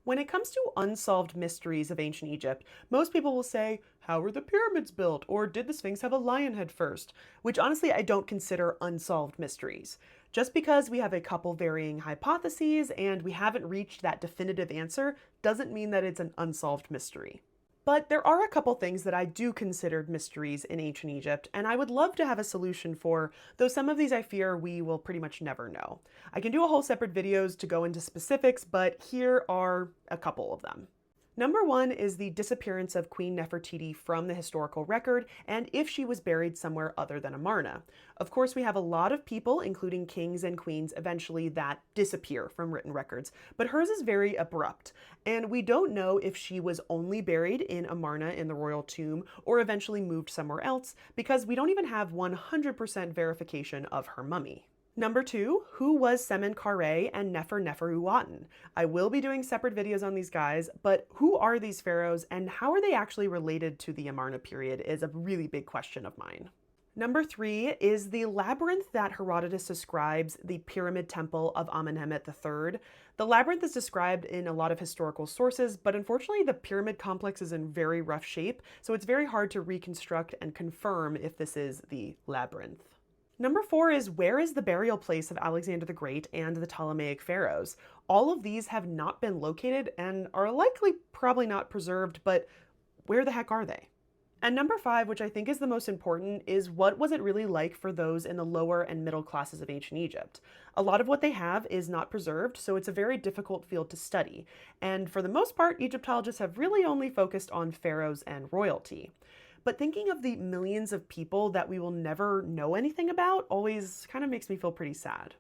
When it comes to unsolved mysteries of ancient Egypt, most people will say, how were the pyramids built? Or did the Sphinx have a lion head first? Which honestly I don't consider unsolved mysteries. Just because we have a couple varying hypotheses and we haven't reached that definitive answer doesn't mean that it's an unsolved mystery. But there are a couple things that I do consider mysteries in ancient Egypt, and I would love to have a solution for, though some of these I fear we will pretty much never know. I can do a whole separate videos to go into specifics, but here are a couple of them. Number one is the disappearance of Queen Nefertiti from the historical record and if she was buried somewhere other than Amarna. Of course, we have a lot of people, including kings and queens, eventually that disappear from written records, but hers is very abrupt, and we don't know if she was only buried in Amarna in the royal tomb or eventually moved somewhere else because we don't even have 100% verification of her mummy. Number two, who was Semenkhare and Nefer-Neferuaten? I will be doing separate videos on these guys, but who are these pharaohs and how are they actually related to the Amarna period is a really big question of mine. Number three is the labyrinth that Herodotus describes the pyramid temple of Amenemhet III. The labyrinth is described in a lot of historical sources, but unfortunately the pyramid complex is in very rough shape, so it's very hard to reconstruct and confirm if this is the labyrinth. Number four is where is the burial place of Alexander the Great and the Ptolemaic pharaohs? All of these have not been located and are likely probably not preserved, but where the heck are they? And number five, which I think is the most important, is what was it really like for those in the lower and middle classes of ancient Egypt? A lot of what they have is not preserved, so it's a very difficult field to study. And for the most part, Egyptologists have really only focused on pharaohs and royalty. But thinking of the millions of people that we will never know anything about always kind of makes me feel pretty sad.